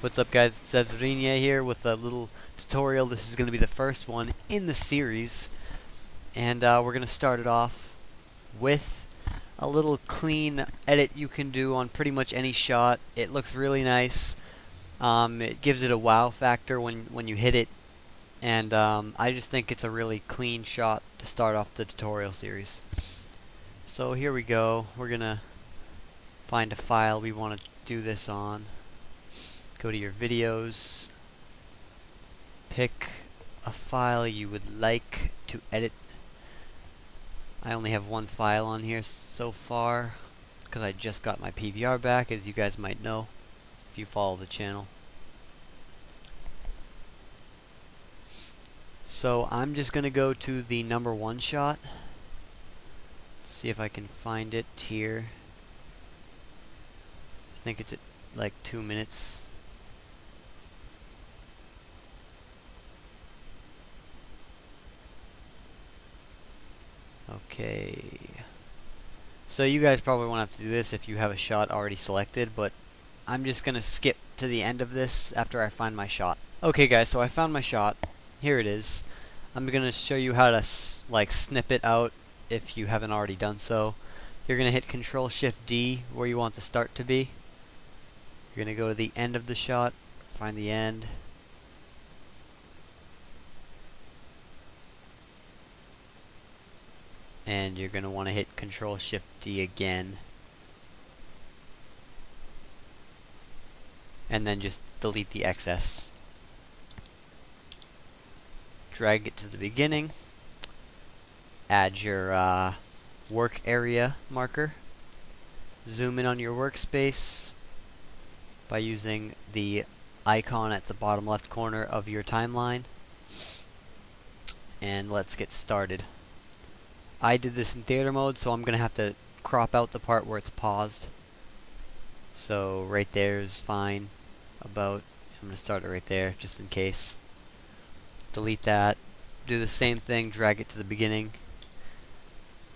What's up, guys? It's Zevzorinia here with a little tutorial. This is going to be the first one in the series, and we're going to start it off with a little clean edit you can do on pretty much any shot. It looks really nice. It gives it a wow factor when you hit it, and I just think it's a really clean shot to start off the tutorial series. So here we go. We're going to find a file we want to do this on. Go to your videos, pick a file you would like to edit. I only have one file on here so far because I just got my PVR back, as you guys might know if you follow the channel. So I'm just gonna go to the number one shot. Let's see if I can find it here. I think it's at like 2 minutes. Okay, so you guys probably won't have to do this if you have a shot already selected, but I'm just gonna skip to the end of this after I find my shot. Okay guys, so I found my shot. Here it is. I'm gonna show you how to snip it out if you haven't already done so. You're gonna hit Control-Shift-D where you want the start to be. You're gonna go to the end of the shot, find the end. And you're going to want to hit Control-Shift-D again. And then just delete the excess. Drag it to the beginning. Add your work area marker. Zoom in on your workspace by using the icon at the bottom left corner of your timeline. And let's get started. I did this in theater mode, so I'm going to have to crop out the part where it's paused. So right there is fine. I'm going to start it right there, just in case. Delete that. Do the same thing, drag it to the beginning.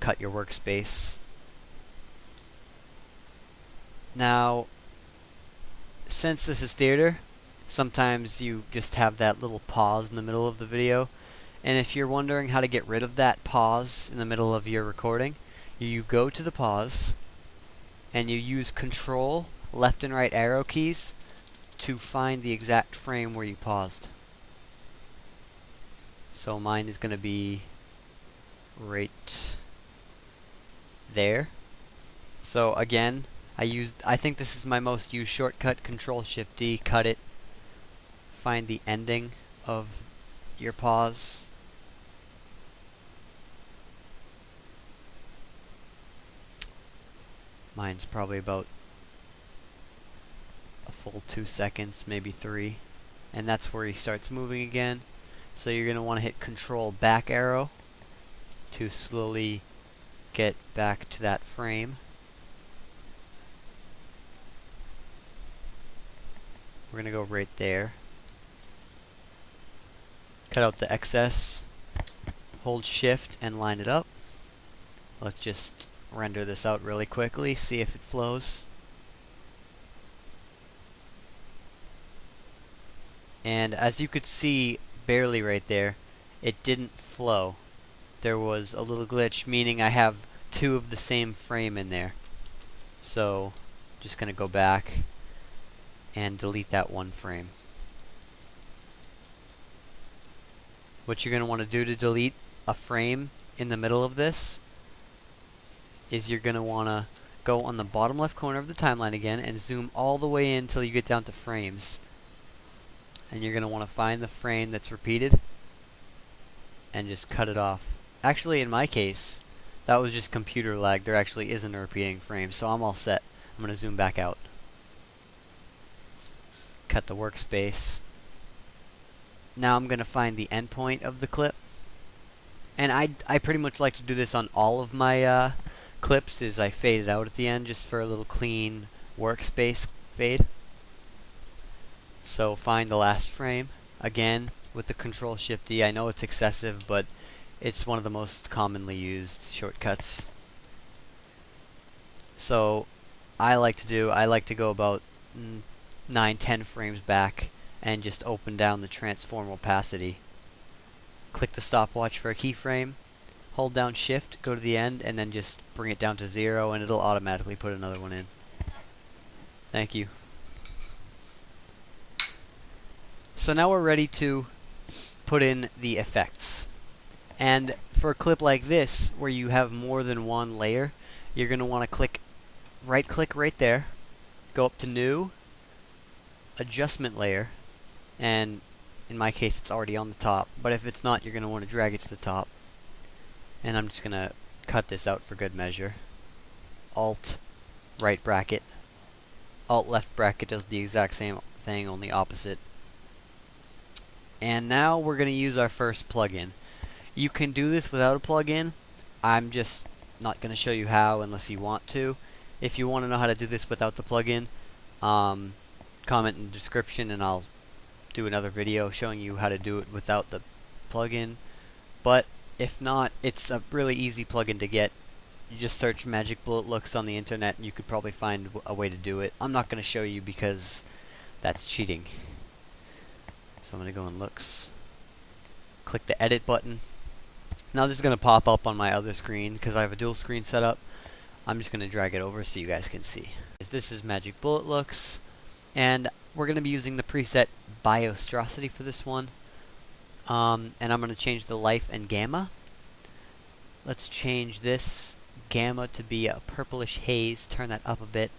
Cut your workspace. Now, since this is theater, sometimes you just have that little pause in the middle of the video. And if you're wondering how to get rid of that pause in the middle of your recording, you go to the pause and you use Control, left and right arrow keys to find the exact frame where you paused. So mine is going to be right there. So again, I think this is my most used shortcut, Control-Shift-D, cut it, find the ending of your pause. Mine's probably about a full 2 seconds, maybe 3. And that's where he starts moving again. So you're going to want to hit Control back arrow to slowly get back to that frame. We're going to go right there. Cut out the excess. Hold Shift and line it up. Let's just render this out really quickly, see if it flows. And as you could see barely right there, it didn't flow. There was a little glitch, meaning I have two of the same frame in there. So just gonna go back and delete that one frame. What you're gonna want to do to delete a frame in the middle of this is you're going to want to go on the bottom left corner of the timeline again and zoom all the way in until you get down to frames. And you're going to want to find the frame that's repeated and just cut it off. Actually, in my case, that was just computer lag. There actually isn't a repeating frame, so I'm all set. I'm going to zoom back out. Cut the workspace. Now I'm going to find the endpoint of the clip. And I pretty much like to do this on all of my clips, is I fade it out at the end just for a little clean workspace fade. So find the last frame again with the Control-Shift-D. I know it's excessive, but it's one of the most commonly used shortcuts. So I like to go about 9-10 frames back and just open down the transform opacity. Click the stopwatch for a keyframe, hold down shift, go to the end, and then just bring it down to 0 and it'll automatically put another one in. Thank you. So now we're ready to put in the effects. And for a clip like this, where you have more than one layer, you're going to want to right click right there, go up to New, Adjustment Layer, and in my case it's already on the top, but if it's not, you're going to want to drag it to the top. And I'm just going to cut this out for good measure. Alt, right bracket. Alt, left bracket does the exact same thing, only opposite. And now we're going to use our first plugin. You can do this without a plugin. I'm just not going to show you how unless you want to. If you want to know how to do this without the plugin, comment in the description and I'll do another video showing you how to do it without the plugin. But if not, it's a really easy plugin to get. You just search Magic Bullet Looks on the internet and you could probably find a way to do it. I'm not going to show you because that's cheating. So I'm going to go in Looks, click the Edit button. Now this is going to pop up on my other screen because I have a dual screen set up. I'm just going to drag it over so you guys can see. This is Magic Bullet Looks, and we're going to be using the preset Biostrosity for this one. And I'm going to change the life and gamma. Let's change this gamma to be a purplish haze, turn that up a bit.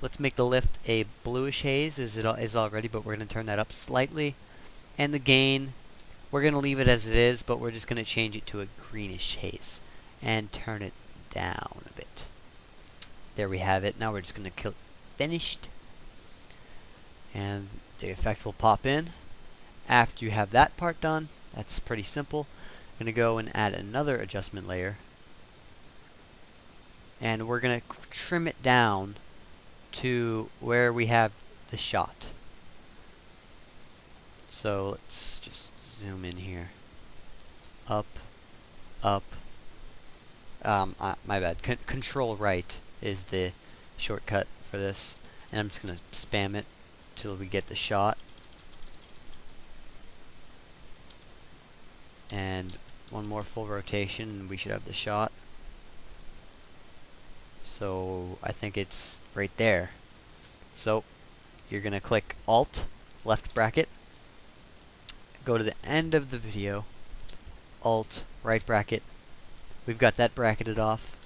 Let's make the lift a bluish haze as it is already, but we're going to turn that up slightly. And the gain, we're going to leave it as it is, but we're just going to change it to a greenish haze and turn it down a bit. There we have it. Now we're just going to click Finished, and the effect will pop in. After you have that part done, that's pretty simple. I'm going to go and add another adjustment layer, and we're going to trim it down to where we have the shot. So let's just zoom in here. Up, up. My bad. Control right is the shortcut for this, and I'm just gonna spam it till we get the shot. And one more full rotation, and we should have the shot. So I think it's right there. So you're gonna click Alt, left bracket. Go to the end of the video, Alt, right bracket. We've got that bracketed off.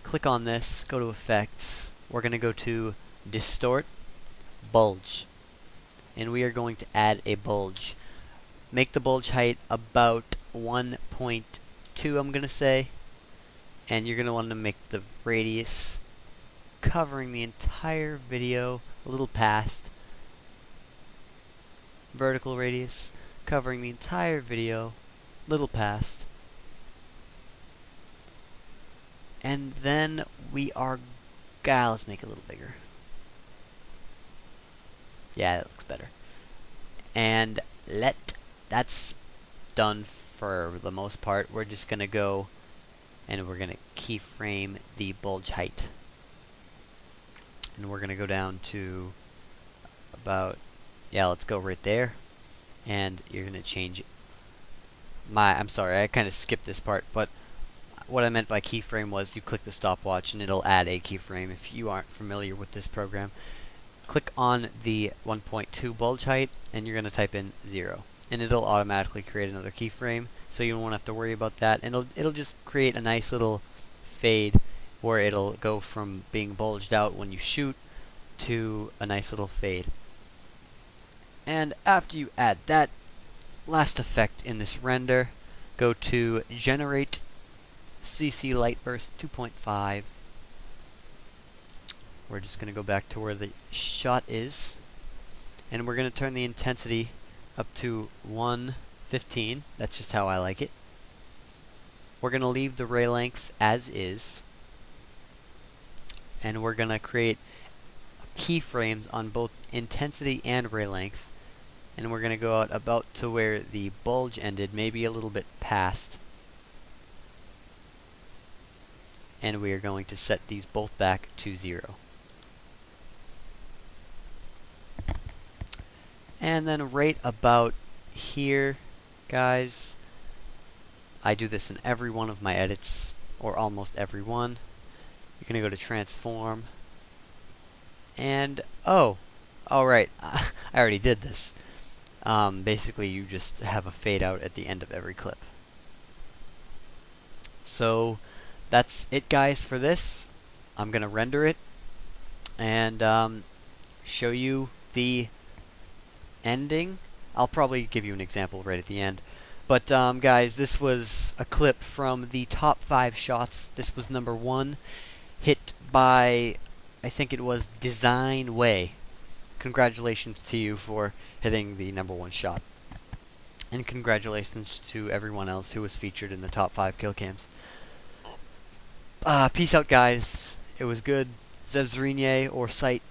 Click on this, go to Effects. We're going to go to Distort, Bulge. And we are going to add a bulge. Make the bulge height about 1.2, I'm going to say. And you're going to want to make the radius covering the entire video, a little past. Vertical radius covering the entire video, little past. And then we are, let's make it a little bigger. Yeah, that looks better. And that's done for the most part. We're just gonna go and we're gonna keyframe the bulge height. And we're gonna go down to about, let's go right there. And you're gonna change I'm sorry, I kind of skipped this part, but what I meant by keyframe was you click the stopwatch and it'll add a keyframe. If you aren't familiar with this program, click on the 1.2 bulge height and you're gonna type in 0, and it'll automatically create another keyframe, so you won't have to worry about that. And it'll just create a nice little fade where it'll go from being bulged out when you shoot to a nice little fade. And after you add that last effect in this render, go to Generate CC Light Burst 2.5. We're just going to go back to where the shot is, and we're going to turn the intensity up to 115. That's just how I like it. We're going to leave the ray length as is, and we're going to create keyframes on both intensity and ray length. And we're going to go out about to where the bulge ended, maybe a little bit past. And we are going to set these both back to 0. And then right about here, guys, I do this in every one of my edits, or almost every one. You're going to go to transform, and oh, alright, I already did this. Basically, you just have a fade out at the end of every clip. So that's it, guys, for this. I'm going to render it and show you the ending. I'll probably give you an example right at the end. But guys, this was a clip from the top 5 shots. This was number 1, hit by, I think it was Design Way. Congratulations to you for hitting the number 1 shot. And congratulations to everyone else who was featured in the top 5 kill cams. Peace out, guys. It was good. Zevzrinye or Sight.